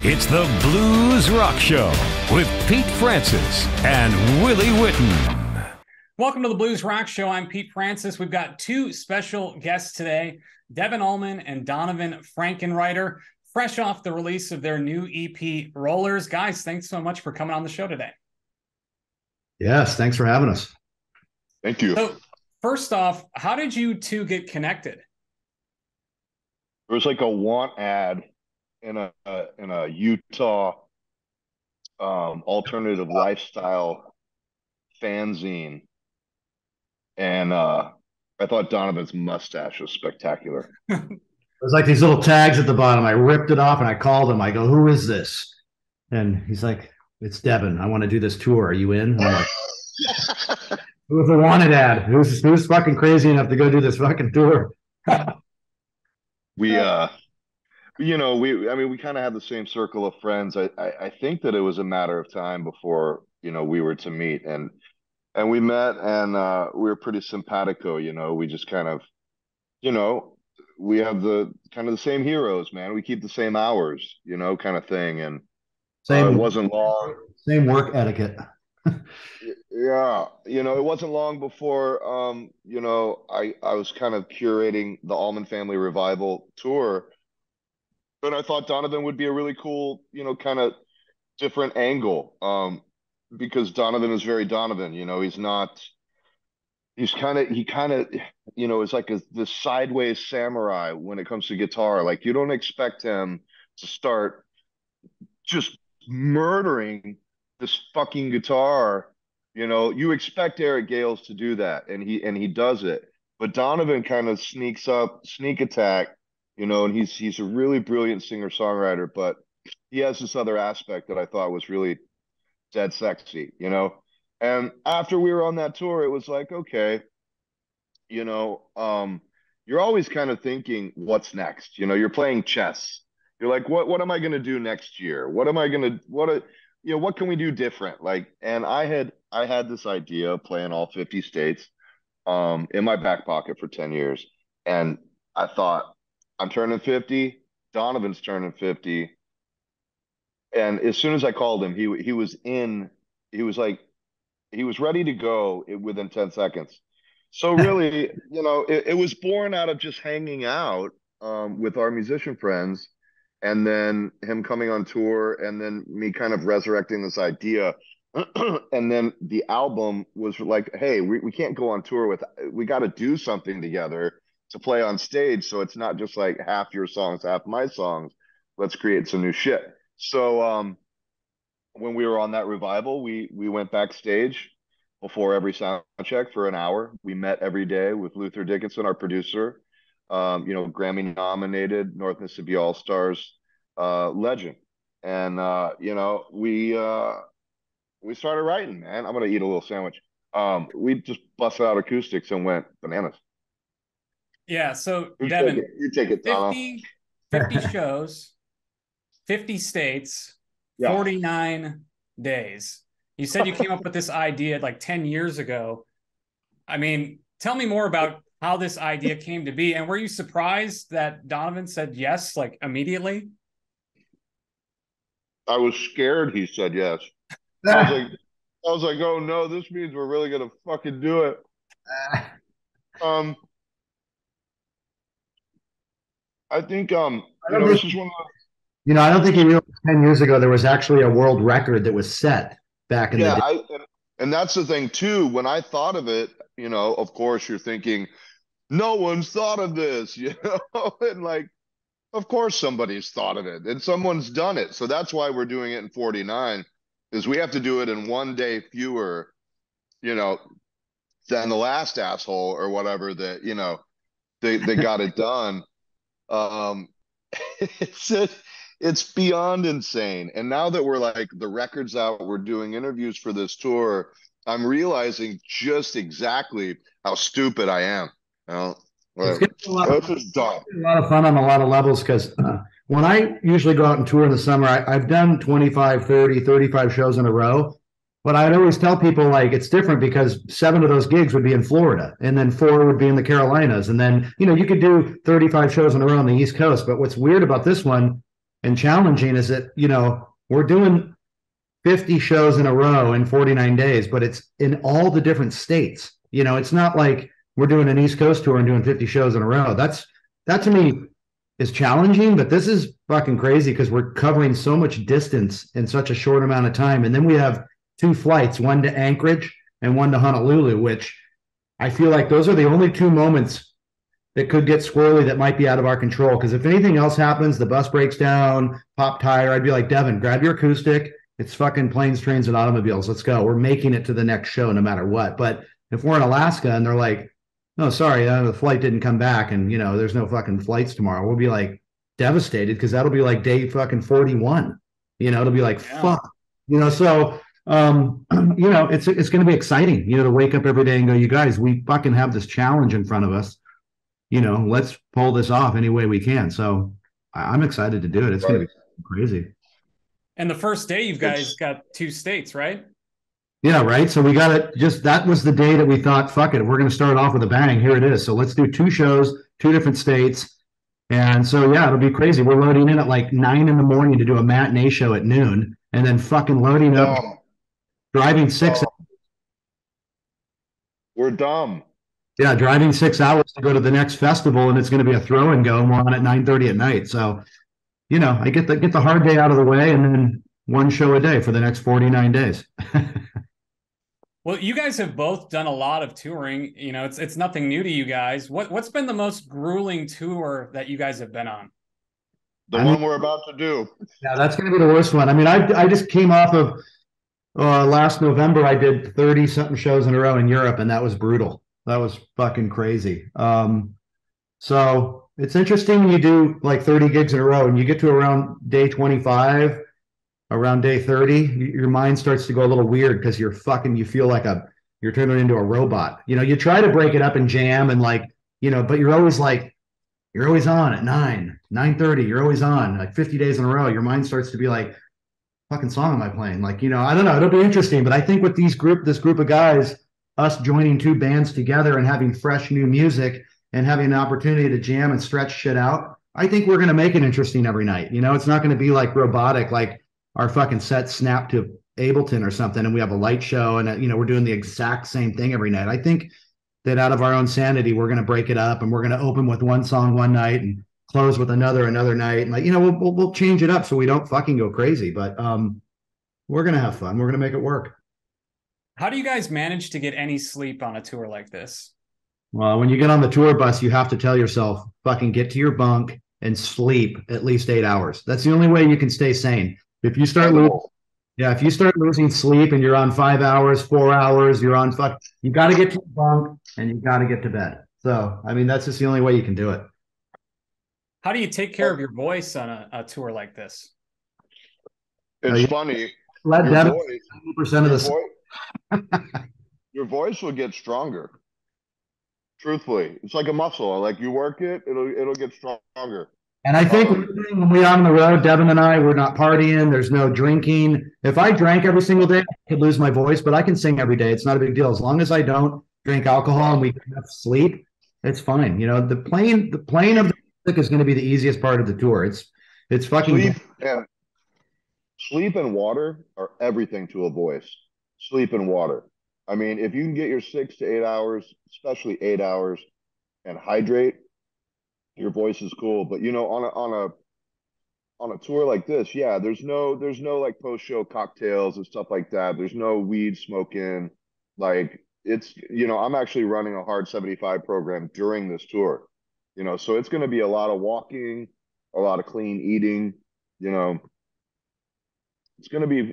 It's the Blues Rock Show with Pete Francis and Willie Witten. Welcome to the Blues Rock Show. I'm Pete Francis. We've got two special guests today, Devon Allman and Donavon Frankenreiter, fresh off the release of their new EP, Rollers. Guys, thanks so much for coming on the show today. Yes, thanks for having us. Thank you. So, first off, how did you two get connected? There was like a want ad in a Utah alternative lifestyle fanzine, and I thought Donovan's mustache was spectacular. There's like these little tags at the bottom. I ripped it off and I called him. I go, "Who is this?" And he's like, "It's Devon. I want to do this tour. Are you in?" And I'm like, "Who was the wanted ad? Who's fucking crazy enough to go do this fucking tour?" We kind of had the same circle of friends. I think that it was a matter of time before, we were to meet, and we met, and we were pretty simpatico, we just kind of, we have the same heroes, man. We keep the same hours, kind of thing. And it wasn't long. Same work etiquette. Yeah. It wasn't long before, I was kind of curating the Allman Family Revival tour. And I thought Donavon would be a really cool, kind of different angle, because Donavon is very Donavon. He kind of, is like this sideways samurai when it comes to guitar. Like, you don't expect him to start just murdering this fucking guitar. You expect Eric Gales to do that, and he does it. But Donavon kind of sneaks up, sneak attack. And he's a really brilliant singer-songwriter, but he has this other aspect that I thought was really dead sexy, And after we were on that tour, it was like, okay, you're always kind of thinking, what's next? You're playing chess. You're like, what am I going to do next year? What can we do different? Like, and I had this idea of playing all 50 states in my back pocket for 10 years. And I thought, I'm turning 50. Donovan's turning 50. And as soon as I called him, he was ready to go within 10 seconds. So really, it was born out of just hanging out with our musician friends, and then him coming on tour, and then me kind of resurrecting this idea. And then the album was like, hey, we can't go on tour we got to do something together to play on stage, so it's not just like half your songs, half my songs. Let's create some new shit. So when we were on that revival, we went backstage before every sound check for an hour. We met every day with Luther Dickinson, our producer, Grammy nominated North Mississippi All Stars legend. And we started writing, man. I'm gonna eat a little sandwich. We just busted out acoustics and went bananas. Yeah, so Devon, you take it, 50 shows, 50 states, Yeah. 49 days. You said you came up with this idea like 10 years ago. I mean, tell me more about how this idea came to be. And were you surprised that Donavon said yes, like immediately? I was scared he said yes. I was like, oh no, this means we're really gonna fucking do it. I think this is one of the, I don't think he realized 10 years ago there was actually a world record that was set back in the day. And that's the thing too. When I thought of it, of course you're thinking, no one's thought of this, and like, of course somebody's thought of it and someone's done it. So that's why we're doing it in 49, is we have to do it in one day fewer, than the last asshole or whatever that, they got it done. It's beyond insane. And now that we're like, the record's out, we're doing interviews for this tour, I'm realizing just exactly how stupid I am. It's a lot of fun on a lot of levels, because when I usually go out and tour in the summer, I've done 25, 30, 35 shows in a row. But I'd always tell people, like, it's different because 7 of those gigs would be in Florida, and then 4 would be in the Carolinas. And then, you could do 35 shows in a row on the East Coast. But what's weird about this one and challenging is that, we're doing 50 shows in a row in 49 days, but it's in all the different states. It's not like we're doing an East Coast tour and doing 50 shows in a row. That to me is challenging, but this is fucking crazy because we're covering so much distance in such a short amount of time. And then we have 2 flights, one to Anchorage and one to Honolulu, which I feel like those are the only 2 moments that could get squirrely that might be out of our control. Because if anything else happens, the bus breaks down, pop tire, I'd be like, Devon, grab your acoustic. It's fucking planes, trains, and automobiles. Let's go. We're making it to the next show no matter what. But if we're in Alaska and they're like, no, sorry, the flight didn't come back and, there's no fucking flights tomorrow, we'll be like devastated because that'll be like day fucking 41. It'll be like, fuck. So, it's going to be exciting, to wake up every day and go, you guys, we fucking have this challenge in front of us. Let's pull this off any way we can. So I'm excited to do it. It's going to be crazy. And the first day, you guys got 2 states, right? Yeah, right. So we got it. That was the day that we thought, fuck it, we're going to start off with a bang. Here it is. So let's do 2 shows, 2 different states. And so, yeah, it'll be crazy. We're loading in at like 9 in the morning to do a matinee show at noon and then fucking loading up, driving 6. We're dumb. Yeah, driving 6 hours to go to the next festival, and it's going to be a throw and go on at 9:30 at night. So, I get the hard day out of the way and then 1 show a day for the next 49 days. Well, you guys have both done a lot of touring. It's nothing new to you guys. What's been the most grueling tour that you guys have been on? The one we're about to do. Yeah, that's going to be the worst one. I mean, I just came off of last November. I did 30 something shows in a row in Europe, and that was brutal. That was fucking crazy. So it's interesting when you do like 30 gigs in a row and you get to around day 25. Around day 30, your mind starts to go a little weird because you feel like you're turning into a robot. You try to break it up and jam and but you're always on at 9:30, you're always on like 50 days in a row. Your mind starts to be like, fucking song am I playing? I don't know. It'll be interesting. But I think with this group of guys, us joining 2 bands together and having fresh new music and having an opportunity to jam and stretch shit out, I think we're going to make it interesting every night. It's not going to be like robotic, like our fucking set snapped to Ableton or something and we have a light show and we're doing the exact same thing every night. I think that out of our own sanity, we're going to break it up and we're going to open with one song one night and close with another night. And we'll change it up so we don't fucking go crazy, but we're going to have fun. We're going to make it work. How do you guys manage to get any sleep on a tour like this? Well, when you get on the tour bus, you have to tell yourself, fucking get to your bunk and sleep at least 8 hours. That's the only way you can stay sane. If you start losing sleep and you're on 5 hours, 4 hours, you got to get to the bunk and you got to get to bed. So, I mean, that's just the only way you can do it. How do you take care of your voice on a tour like this? It's funny. Let that 100% of your voice will get stronger. Truthfully, it's like a muscle. Like you work it, it'll get stronger. And I think when we're on the road, Devon and I, we're not partying. There's no drinking. If I drank every single day, I could lose my voice, but I can sing every day. It's not a big deal. As long as I don't drink alcohol and we get enough sleep, it's fine. The playing of the music is going to be the easiest part of the tour. It's fucking sleep and water are everything to a voice. Sleep and water. I mean, if you can get your 6 to 8 hours, especially 8 hours, and hydrate, your voice is cool. But on a tour like this, yeah, there's no like post-show cocktails and stuff like that. There's no weed smoking. Like it's I'm actually running a hard 75 program during this tour. So it's going to be a lot of walking, a lot of clean eating. It's going to be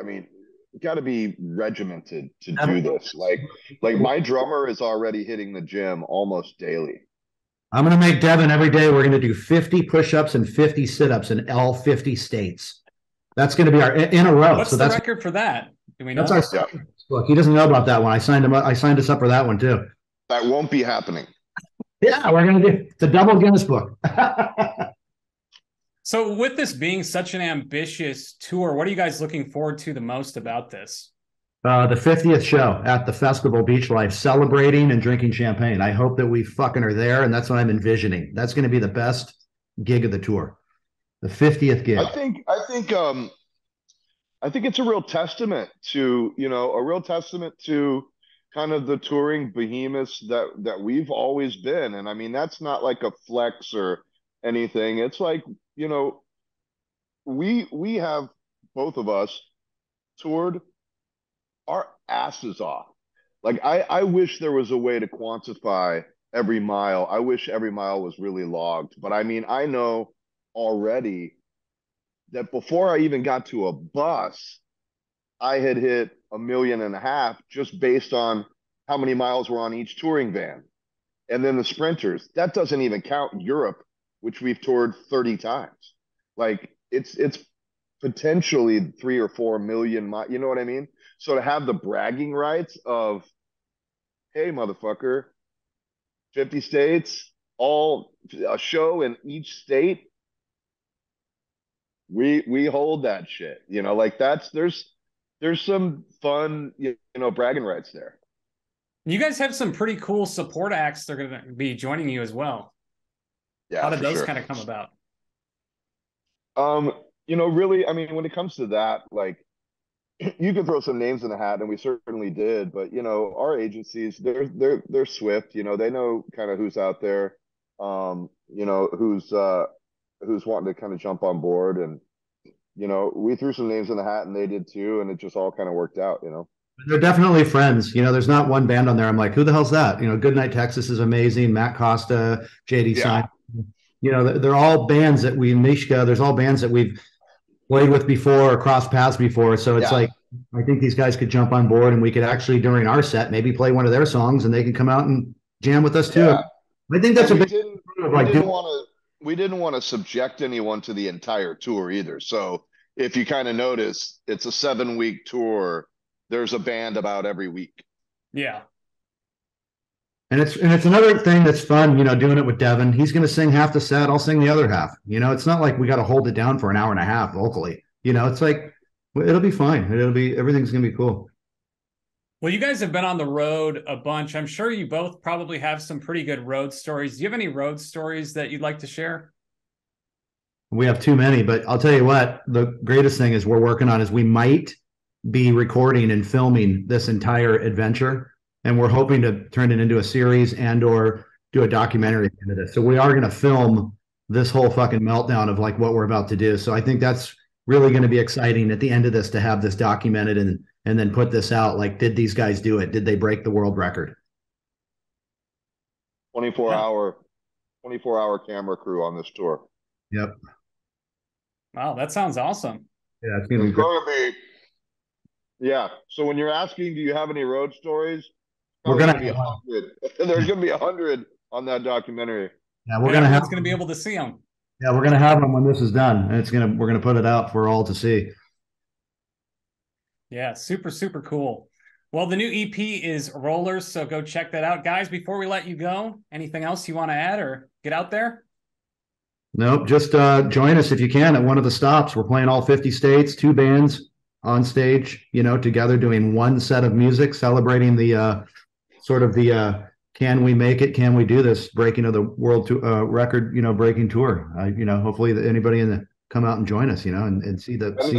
I mean, you got to be regimented to do this. Like my drummer is already hitting the gym almost daily. I'm going to make Devon every day. We're going to do 50 push-ups and 50 sit-ups in all 50 states. That's going to be our in a row. What's the record for that? Do we know? That's our Look, he doesn't know about that one. I signed us up for that one too. That won't be happening. Yeah, we're going to do the double Guinness book. So with this being such an ambitious tour, what are you guys looking forward to the most about this? The 50th show at the festival Beach Life, celebrating and drinking champagne. I hope that we fucking are there, and that's what I'm envisioning. That's going to be the best gig of the tour, the 50th gig. I think it's a real testament to, kind of the touring behemoths that we've always been. And I mean, that's not like a flex or anything. It's like, we have, both of us, toured our asses off. Like I wish there was a way to quantify every mile. I wish every mile was really logged. But I mean, I know already that before I even got to a bus, I had hit 1.5 million just based on how many miles were on each touring van. And then the sprinters, that doesn't even count Europe, which we've toured 30 times. Like it's potentially 3 or 4 million miles. You know what I mean? So to have the bragging rights of, hey, motherfucker, 50 states, all a show in each state, we hold that shit. Like there's some fun, bragging rights there. You guys have some pretty cool support acts that are going to be joining you as well. Yeah. How did those kind of come about? Really, I mean, when it comes to that, like, you can throw some names in the hat, and we certainly did. But our agencies, they're swift. They know kind of who's out there, who's wanting to kind of jump on board, and we threw some names in the hat, and they did too, and it just all kind of worked out. They're definitely friends. There's not one band on there I'm like, who the hell's that? Goodnight Texas is amazing. Matt Costa, JD Simon. They're all bands that Mishka, there's all bands that we've played with before or crossed paths before. So it's like, I think these guys could jump on board, and we could actually, during our set, maybe play one of their songs, and they can come out and jam with us too. Yeah. I think that's we didn't want to subject anyone to the entire tour either. So if you kind of notice, it's a 7-week tour. There's a band about every week. Yeah. And it's another thing that's fun, doing it with Devon. He's going to sing half the set. I'll sing the other half. It's not like we got to hold it down for an hour and a half vocally. It's like, it'll be fine. Everything's going to be cool. Well, you guys have been on the road a bunch. I'm sure you both probably have some pretty good road stories. Do you have any road stories that you'd like to share? We have too many, but I'll tell you what, the greatest thing is we're working on is we might be recording and filming this entire adventure. And we're hoping to turn it into a series and or do a documentary at the end of this. So we are going to film this whole fucking meltdown of like what we're about to do. So I think that's really going to be exciting at the end of this to have this documented and then put this out. Like, did these guys do it? Did they break the world record? 24-hour camera crew on this tour. Yep. Wow, that sounds awesome. Yeah, it's going to be. Yeah. So when you're asking, do you have any road stories? We're gonna be 100. There's gonna be 100 on that documentary. Yeah, everyone's gonna be able to see them. Yeah, we're gonna have them when this is done, and we're gonna put it out for all to see. Yeah, super, super cool. Well, the new EP is Rollers, so go check that out, guys. Before we let you go, anything else you want to add or get out there? Nope, just join us if you can at one of the stops. We're playing all 50 states, 2 bands on stage, together doing one set of music, celebrating the sort of the can we make it, can we do this breaking of the world record, breaking tour. Hopefully anybody come out and join us, and see the. And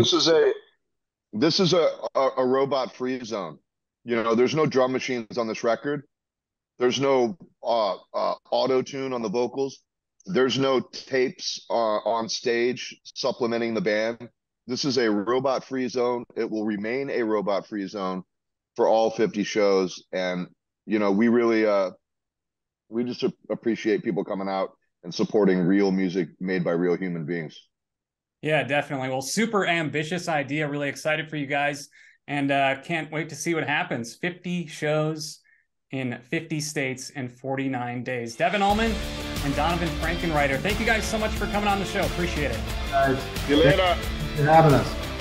this is a robot free zone. There's no drum machines on this record. There's no auto tune on the vocals. There's no tapes on stage supplementing the band. This is a robot free zone. It will remain a robot free zone for all 50 shows. And, we really, we just appreciate people coming out and supporting real music made by real human beings. Yeah, definitely. Well, super ambitious idea. Really excited for you guys, and can't wait to see what happens. 50 shows in 50 states in 49 days. Devon Allman and Donavon Frankenreiter. Thank you guys so much for coming on the show. Appreciate it. See you later. Thanks for having us.